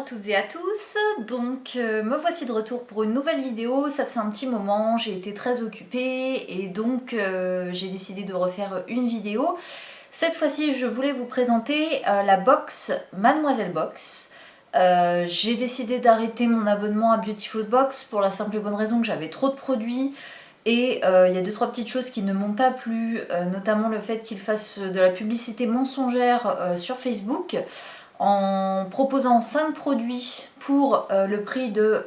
toutes et à tous, donc me voici de retour pour une nouvelle vidéo. Ça faisait un petit moment, j'ai été très occupée et donc j'ai décidé de refaire une vidéo. Cette fois-ci je voulais vous présenter la box Mademoiselle Box. J'ai décidé d'arrêter mon abonnement à Beautiful Box pour la simple et bonne raison que j'avais trop de produits. Et il y a 2-3 petites choses qui ne m'ont pas plu, notamment le fait qu'ils fassent de la publicité mensongère sur Facebook en proposant 5 produits pour le prix de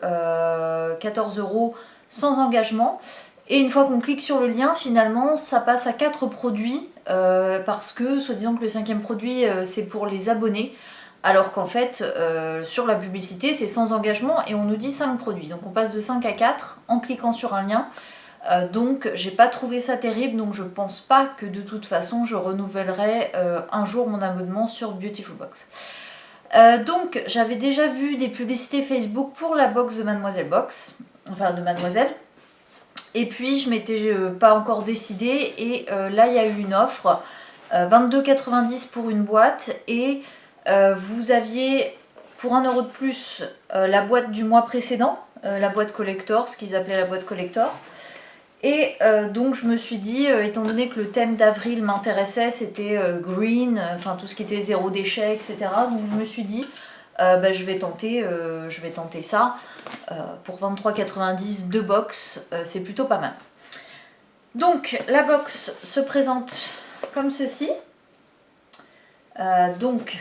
14 € sans engagement. Et une fois qu'on clique sur le lien, finalement, ça passe à 4 produits parce que, soi-disant que le 5e produit, c'est pour les abonnés. Alors qu'en fait, sur la publicité, c'est sans engagement et on nous dit 5 produits. Donc on passe de 5 à 4 en cliquant sur un lien. Donc j'ai pas trouvé ça terrible, donc je pense pas que de toute façon je renouvellerai un jour mon abonnement sur Beautiful Box. Donc j'avais déjà vu des publicités Facebook pour la box de Mademoiselle Box, enfin de Mademoiselle, et puis je m'étais pas encore décidée et là il y a eu une offre, 22,90 € pour une boîte et vous aviez pour 1 € de plus la boîte du mois précédent, la boîte collector, ce qu'ils appelaient la boîte collector. Et donc je me suis dit, étant donné que le thème d'avril m'intéressait, c'était green, enfin tout ce qui était zéro déchet, etc. Donc je me suis dit, je vais tenter ça. Pour 23,90 € 2 box, c'est plutôt pas mal. Donc la box se présente comme ceci. Donc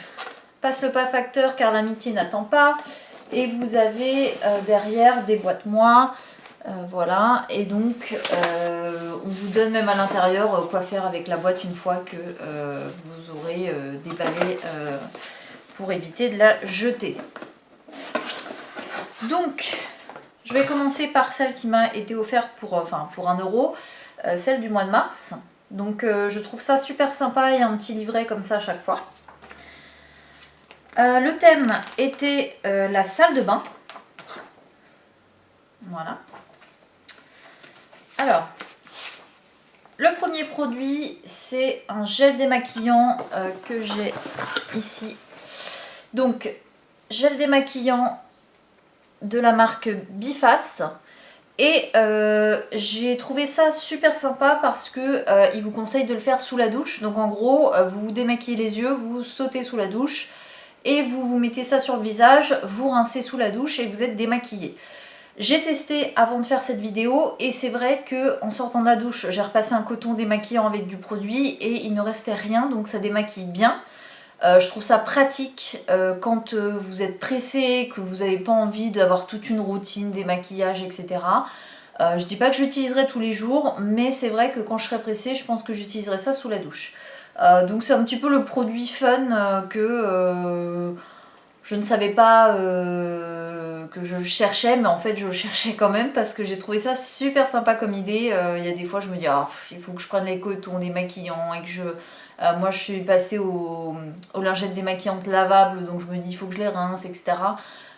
passe le pas facteur car l'amitié n'attend pas. Et vous avez derrière des boîtes moi. Voilà, et donc on vous donne même à l'intérieur quoi faire avec la boîte une fois que vous aurez déballé pour éviter de la jeter. Donc, je vais commencer par celle qui m'a été offerte pour 1 €, celle du mois de mars. Donc je trouve ça super sympa, il y a un petit livret comme ça à chaque fois. Le thème était la salle de bain. Voilà. Alors, le premier produit, c'est un gel démaquillant que j'ai ici. Donc, gel démaquillant de la marque Biface. Et j'ai trouvé ça super sympa parce que il vous conseille de le faire sous la douche. Donc en gros, vous vous démaquillez les yeux, vous sautez sous la douche et vous vous mettez ça sur le visage, vous rincez sous la douche et vous êtes démaquillé. J'ai testé avant de faire cette vidéo et c'est vrai que en sortant de la douche, j'ai repassé un coton démaquillant avec du produit et il ne restait rien, donc ça démaquille bien. Je trouve ça pratique quand vous êtes pressé, que vous n'avez pas envie d'avoir toute une routine, démaquillage, etc. Je dis pas que j'utiliserai tous les jours, mais c'est vrai que quand je serai pressée, je pense que j'utiliserai ça sous la douche. Donc c'est un petit peu le produit fun que je ne savais pas que je cherchais, mais en fait je le cherchais quand même parce que j'ai trouvé ça super sympa comme idée. Il y a des fois je me dis il faut que je prenne les cotons démaquillants et que je... moi je suis passée aux lingettes démaquillantes lavables, donc je me dis il faut que je les rince, etc.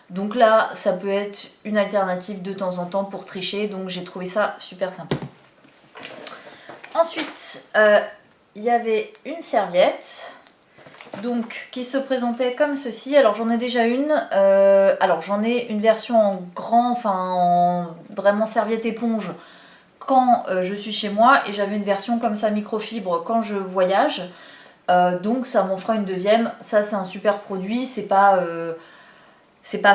Donc là ça peut être une alternative de temps en temps pour tricher, donc j'ai trouvé ça super sympa. Ensuite il y avait une serviette. Donc, qui se présentait comme ceci. Alors j'en ai déjà une. Alors j'en ai une version en grand, enfin en vraiment serviette éponge quand je suis chez moi. Et j'avais une version comme ça microfibre quand je voyage. Donc ça m'en fera une deuxième. Ça c'est un super produit. C'est pas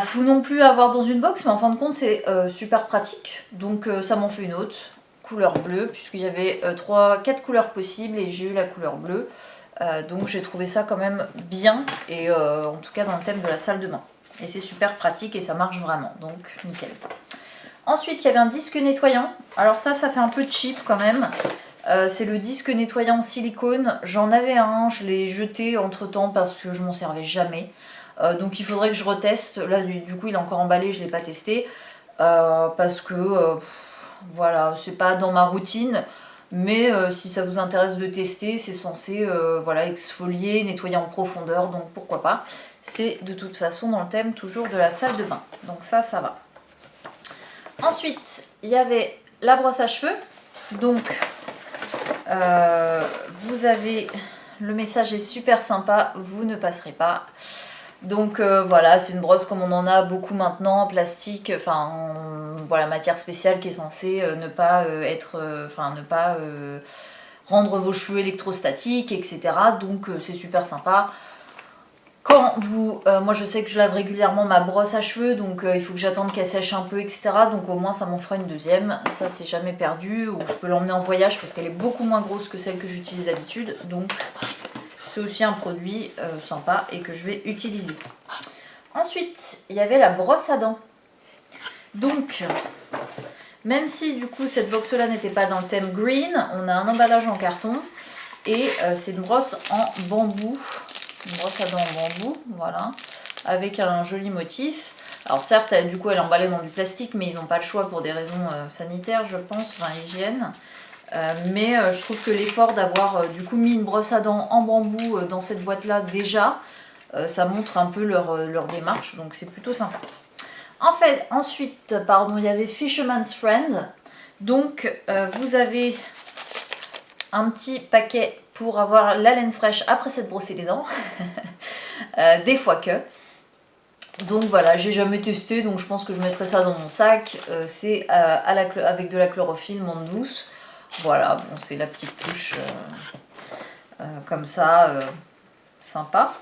fou non plus à avoir dans une box. Mais en fin de compte c'est super pratique. Donc ça m'en fait une autre. Couleur bleue. Puisqu'il y avait 4 couleurs possibles. Et j'ai eu la couleur bleue. Donc j'ai trouvé ça quand même bien, et en tout cas dans le thème de la salle de bain. Et c'est super pratique et ça marche vraiment, donc nickel. Ensuite il y avait un disque nettoyant. Alors ça fait un peu cheap quand même. C'est le disque nettoyant silicone. J'en avais un, je l'ai jeté entre temps parce que je m'en servais jamais. Donc il faudrait que je reteste. Là du coup il est encore emballé, je ne l'ai pas testé. Parce que voilà, c'est pas dans ma routine. Mais si ça vous intéresse de tester, c'est censé voilà, exfolier, nettoyer en profondeur, donc pourquoi pas. C'est de toute façon dans le thème toujours de la salle de bain, donc ça va. Ensuite, il y avait la brosse à cheveux. Donc, vous avez... Le message est super sympa, vous ne passerez pas. Donc voilà, c'est une brosse comme on en a beaucoup maintenant, en plastique, enfin voilà, matière spéciale qui est censée ne pas rendre vos cheveux électrostatiques, etc. Donc c'est super sympa. Quand vous, moi je sais que je lave régulièrement ma brosse à cheveux, donc il faut que j'attende qu'elle sèche un peu, etc. Donc au moins ça m'en fera une deuxième. Ça c'est jamais perdu, ou je peux l'emmener en voyage parce qu'elle est beaucoup moins grosse que celle que j'utilise d'habitude. Donc c'est aussi un produit sympa et que je vais utiliser. Ensuite, il y avait la brosse à dents. Donc, même si du coup cette box-là n'était pas dans le thème green, on a un emballage en carton et c'est une brosse en bambou. Une brosse à dents en bambou, voilà, avec un joli motif. Alors certes, du coup, elle est emballée dans du plastique, mais ils n'ont pas le choix pour des raisons sanitaires, je pense, enfin hygiène. Mais je trouve que l'effort d'avoir du coup mis une brosse à dents en bambou dans cette boîte-là déjà, ça montre un peu leur démarche, donc c'est plutôt sympa. En fait, ensuite, pardon, il y avait Fisherman's Friend. Donc, vous avez un petit paquet pour avoir la laine fraîche après s'être brossé les dents. Des fois que. Donc voilà, j'ai jamais testé, donc je pense que je mettrai ça dans mon sac. C'est avec de la chlorophylle menthe douce. Voilà, bon, c'est la petite touche comme ça, sympa.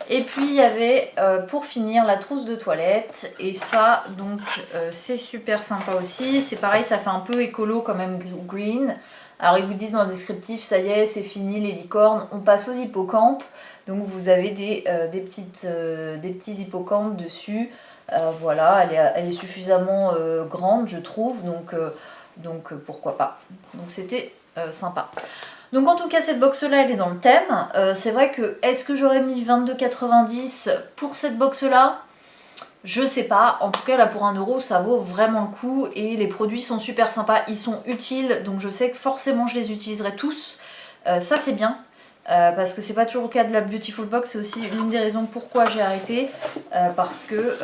Et puis il y avait pour finir la trousse de toilette, et ça donc c'est super sympa aussi. C'est pareil, ça fait un peu écolo quand même, green. Alors ils vous disent dans le descriptif, ça y est, c'est fini les licornes, on passe aux hippocampes. Donc vous avez des petits hippocampes dessus. Voilà, elle est suffisamment grande je trouve, donc pourquoi pas. Donc c'était sympa. Donc en tout cas cette box là elle est dans le thème. C'est vrai que est-ce que j'aurais mis 22,90 € pour cette box là? Je sais pas, en tout cas là pour 1 € ça vaut vraiment le coup et les produits sont super sympas, ils sont utiles, donc je sais que forcément je les utiliserai tous. Ça c'est bien, parce que c'est pas toujours le cas de la Beautiful Box, c'est aussi l'une des raisons pourquoi j'ai arrêté, parce que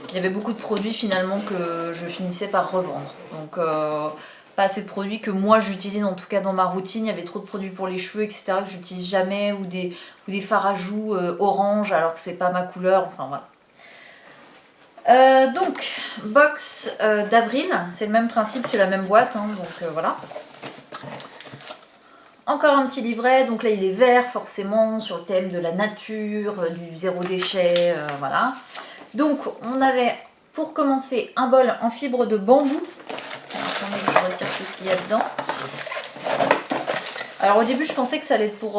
il y avait beaucoup de produits finalement que je finissais par revendre. Donc pas assez de produits que moi j'utilise en tout cas dans ma routine. Il y avait trop de produits pour les cheveux, etc. que j'utilise jamais, ou des fards à joues orange alors que c'est pas ma couleur, enfin voilà. Donc box d'avril, c'est le même principe, c'est la même boîte, hein, donc voilà. Encore un petit livret, donc là il est vert forcément, sur le thème de la nature, du zéro déchet, voilà. Donc on avait pour commencer un bol en fibre de bambou. Attendez que je retire tout ce qu'il y a dedans. Alors au début je pensais que ça allait être pour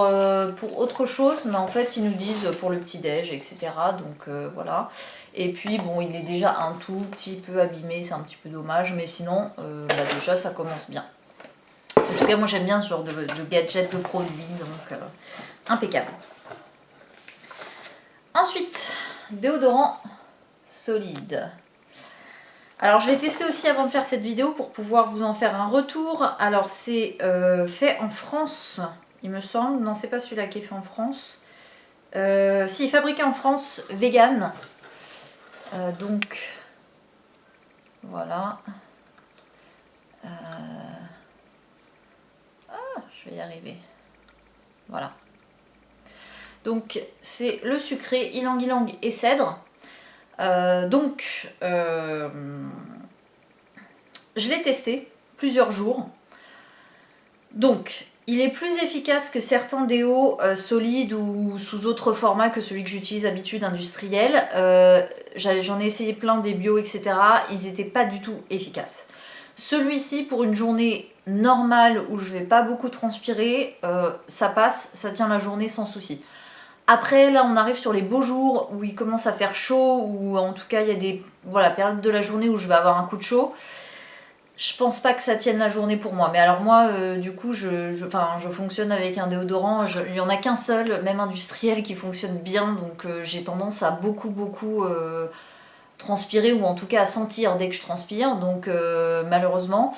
autre chose, mais en fait ils nous disent pour le petit déj, etc. Donc voilà. Et puis bon, il est déjà un tout petit peu abîmé, c'est un petit peu dommage, mais sinon déjà ça commence bien. En tout cas moi j'aime bien ce genre de gadget, de produits, donc impeccable. Ensuite, déodorant solide. Alors je l'ai testé aussi avant de faire cette vidéo pour pouvoir vous en faire un retour. Alors c'est fait en France, il me semble. Non, c'est pas celui-là qui est fait en France. Si, fabriqué en France, vegan. Donc voilà. Je vais y arriver. Voilà. Donc c'est le sucré ylang-ylang et cèdre. Je l'ai testé plusieurs jours. Donc, il est plus efficace que certains déos solides ou sous autre format que celui que j'utilise d'habitude industriel. J'en ai essayé plein des bio, etc. Ils n'étaient pas du tout efficaces. Celui-ci, pour une journée normale où je vais pas beaucoup transpirer, ça passe, ça tient la journée sans souci. Après, là, on arrive sur les beaux jours où il commence à faire chaud, ou en tout cas, il y a des périodes de la journée où je vais avoir un coup de chaud. Je pense pas que ça tienne la journée pour moi. Mais alors moi, du coup, je fonctionne avec un déodorant. Il n'y en a qu'un seul, même industriel, qui fonctionne bien. Donc j'ai tendance à beaucoup transpirer, ou en tout cas à sentir dès que je transpire. Donc malheureusement...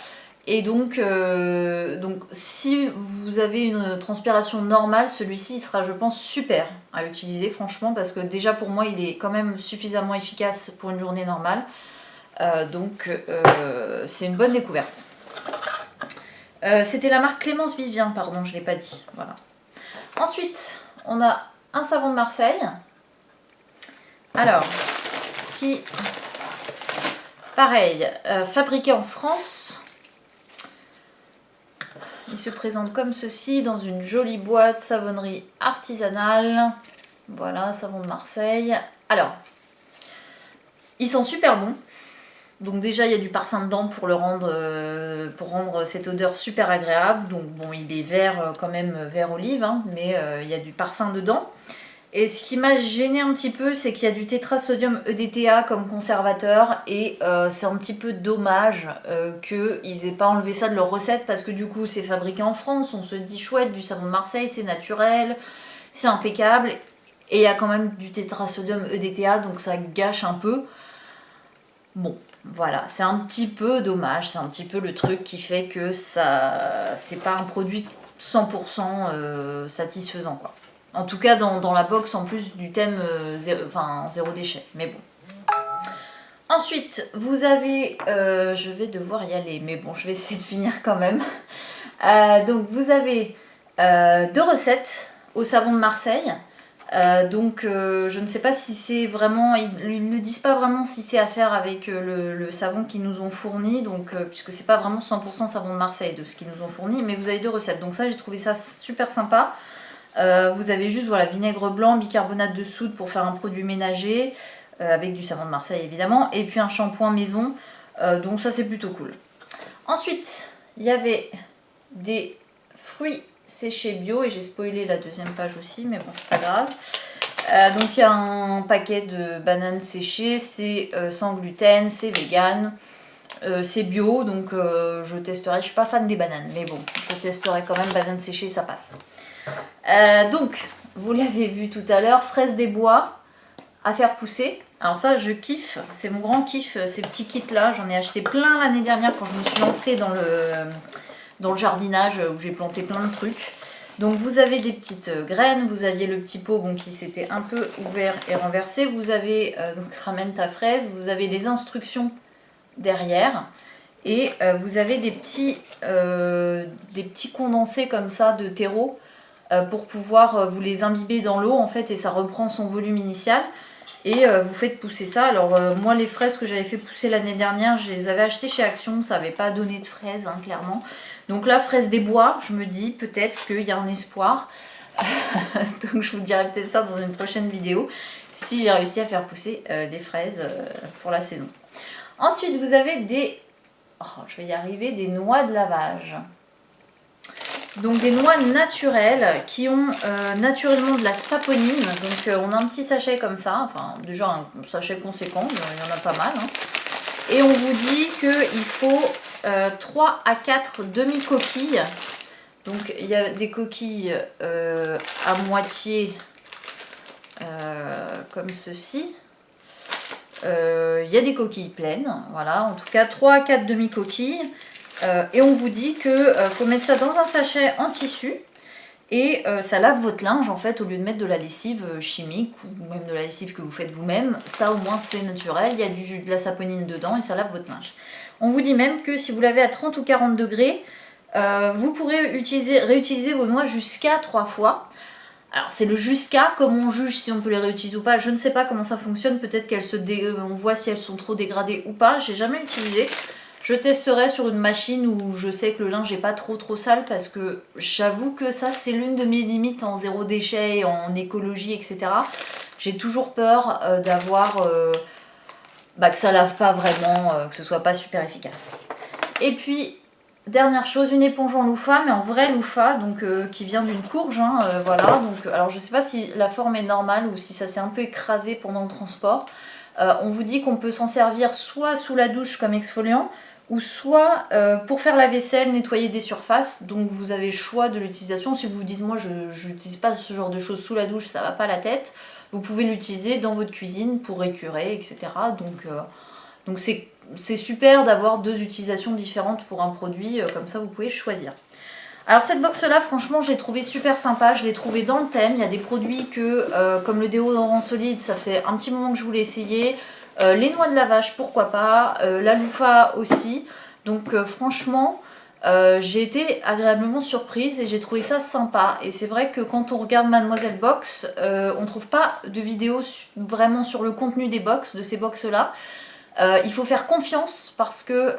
Et donc si vous avez une transpiration normale, celui-ci sera, je pense, super à utiliser, franchement, parce que déjà pour moi, il est quand même suffisamment efficace pour une journée normale. C'est une bonne découverte. C'était la marque Clémence Vivien, pardon, je ne l'ai pas dit. Voilà. Ensuite, on a un savon de Marseille. Alors, qui, pareil, fabriqué en France. Il se présente comme ceci, dans une jolie boîte, savonnerie artisanale. Voilà, savon de Marseille. Alors, ils sont super bons. Donc déjà, il y a du parfum dedans pour rendre cette odeur super agréable. Donc bon, il est vert, quand même vert olive, hein, mais il y a du parfum dedans. Et ce qui m'a gêné un petit peu, c'est qu'il y a du tétrasodium EDTA comme conservateur. Et c'est un petit peu dommage qu'ils n'aient pas enlevé ça de leur recette, parce que du coup, c'est fabriqué en France. On se dit chouette, du savon de Marseille, c'est naturel, c'est impeccable. Et il y a quand même du tétrasodium EDTA, donc ça gâche un peu. Bon, voilà, c'est un petit peu dommage, c'est un petit peu le truc qui fait que ça, c'est pas un produit 100% satisfaisant, quoi. En tout cas, dans la box, en plus du thème zéro déchet, mais bon. Ensuite, vous avez, je vais devoir y aller, mais bon, je vais essayer de finir quand même. Donc, vous avez 2 recettes au savon de Marseille. Je ne sais pas si c'est vraiment, ils ne disent pas vraiment si c'est à faire avec le savon qu'ils nous ont fourni, donc puisque c'est pas vraiment 100% savon de Marseille de ce qu'ils nous ont fourni, mais vous avez 2 recettes, donc ça j'ai trouvé ça super sympa. Vous avez juste voilà, vinaigre blanc, bicarbonate de soude pour faire un produit ménager, avec du savon de Marseille évidemment, et puis un shampoing maison, donc ça c'est plutôt cool. Ensuite, il y avait des fruits séché bio, et j'ai spoilé la 2e page aussi, mais bon, c'est pas grave. Donc il y a un paquet de bananes séchées, c'est sans gluten, c'est vegan, c'est bio, donc je testerai. Je suis pas fan des bananes, mais bon, je testerai quand même. Bananes séchées, ça passe. Donc, vous l'avez vu tout à l'heure, fraises des bois à faire pousser. Alors ça, je kiffe, c'est mon grand kiff, ces petits kits là. J'en ai acheté plein l'année dernière quand je me suis lancée dans le jardinage, où j'ai planté plein de trucs. Donc vous avez des petites graines, vous aviez le petit pot qui s'était un peu ouvert et renversé, vous avez, donc ramène ta fraise, vous avez les instructions derrière, et vous avez des petits condensés comme ça de terreau, pour pouvoir vous les imbiber dans l'eau en fait, et ça reprend son volume initial. Et vous faites pousser ça. Alors moi, les fraises que j'avais fait pousser l'année dernière, je les avais achetées chez Action, ça n'avait pas donné de fraises, hein, clairement. Donc là, fraise des bois, je me dis peut-être qu'il y a un espoir. Donc je vous dirai peut-être ça dans une prochaine vidéo, si j'ai réussi à faire pousser des fraises pour la saison. Ensuite, vous avez des... Oh, je vais y arriver, des noix de lavage. Donc des noix naturelles qui ont naturellement de la saponine. Donc on a un petit sachet comme ça, enfin déjà un sachet conséquent, il y en a pas mal, hein. Et on vous dit qu'il faut 3 à 4 demi-coquilles. Donc il y a des coquilles à moitié comme ceci. Il y a des coquilles pleines, voilà, en tout cas 3 à 4 demi-coquilles. Et on vous dit que faut mettre ça dans un sachet en tissu, et ça lave votre linge en fait, au lieu de mettre de la lessive chimique ou même de la lessive que vous faites vous-même. Ça au moins c'est naturel, il y a de la saponine dedans et ça lave votre linge. On vous dit même que si vous lavez à 30 ou 40 degrés, vous pourrez réutiliser vos noix jusqu'à 3 fois. Alors c'est le jusqu'à, comme on juge si on peut les réutiliser ou pas, je ne sais pas comment ça fonctionne, peut-être on voit si elles sont trop dégradées ou pas, j'ai jamais utilisé. Je testerai sur une machine où je sais que le linge n'est pas trop sale, parce que j'avoue que ça c'est l'une de mes limites en zéro déchet, en écologie, etc. J'ai toujours peur d'avoir que ça lave pas vraiment, que ce soit pas super efficace. Et puis dernière chose, une éponge en loofah, mais en vrai loofah, donc qui vient d'une courge, hein, voilà. Donc alors je sais pas si la forme est normale ou si ça s'est un peu écrasé pendant le transport. On vous dit qu'on peut s'en servir soit sous la douche comme exfoliant, ou soit pour faire la vaisselle, nettoyer des surfaces. Donc vous avez le choix de l'utilisation. Si vous vous dites moi je n'utilise pas ce genre de choses sous la douche, ça va pas la tête, vous pouvez l'utiliser dans votre cuisine pour écurer, etc. Donc c'est super d'avoir 2 utilisations différentes pour un produit, comme ça vous pouvez choisir. Alors cette box là, franchement je l'ai trouvé super sympa, je l'ai trouvé dans le thème. Il y a des produits comme le déodorant solide, ça fait un petit moment que je voulais essayer. Les noix de lavage, pourquoi pas, la loofah aussi. Donc franchement, j'ai été agréablement surprise et j'ai trouvé ça sympa. Et c'est vrai que quand on regarde Mademoiselle Box, on trouve pas de vidéos vraiment sur le contenu des box, de ces box là. Il faut faire confiance parce que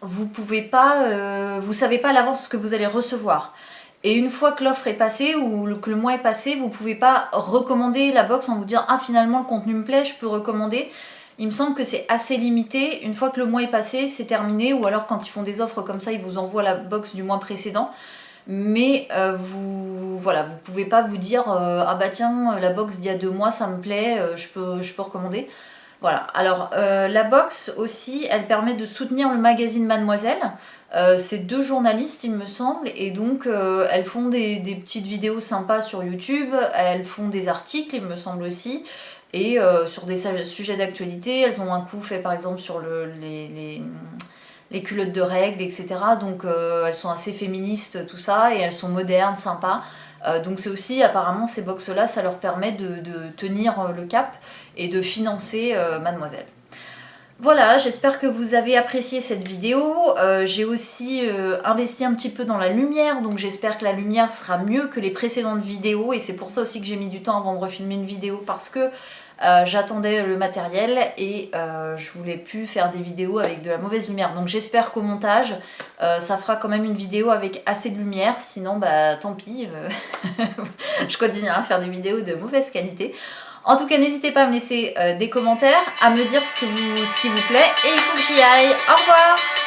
vous pouvez pas, vous savez pas à l'avance ce que vous allez recevoir. Et une fois que l'offre est passée ou que le mois est passé, vous pouvez pas recommander la box en vous disant ah finalement le contenu me plaît, je peux recommander. Il me semble que c'est assez limité. Une fois que le mois est passé, c'est terminé. Ou alors quand ils font des offres comme ça, ils vous envoient la box du mois précédent. Mais vous pouvez pas vous dire ah bah tiens la box d'il y a 2 mois ça me plaît, je peux recommander. Voilà, alors la box aussi, elle permet de soutenir le magazine Mademoiselle. C'est 2 journalistes, il me semble, et donc elles font des petites vidéos sympas sur YouTube, elles font des articles, il me semble aussi, et sur des sujets d'actualité. Elles ont un coup fait par exemple sur les culottes de règles, etc. Donc elles sont assez féministes, tout ça, et elles sont modernes, sympas. Donc c'est aussi, apparemment, ces box-là, ça leur permet de tenir le cap et de financer Mademoiselle. Voilà, j'espère que vous avez apprécié cette vidéo. J'ai aussi investi un petit peu dans la lumière, donc j'espère que la lumière sera mieux que les précédentes vidéos. Et c'est pour ça aussi que j'ai mis du temps avant de refilmer une vidéo, parce que j'attendais le matériel et je voulais plus faire des vidéos avec de la mauvaise lumière. Donc j'espère qu'au montage, ça fera quand même une vidéo avec assez de lumière. Sinon, bah tant pis, je continuerai à faire des vidéos de mauvaise qualité. En tout cas, n'hésitez pas à me laisser des commentaires, à me dire ce qui vous plaît. Et il faut que j'y aille. Au revoir!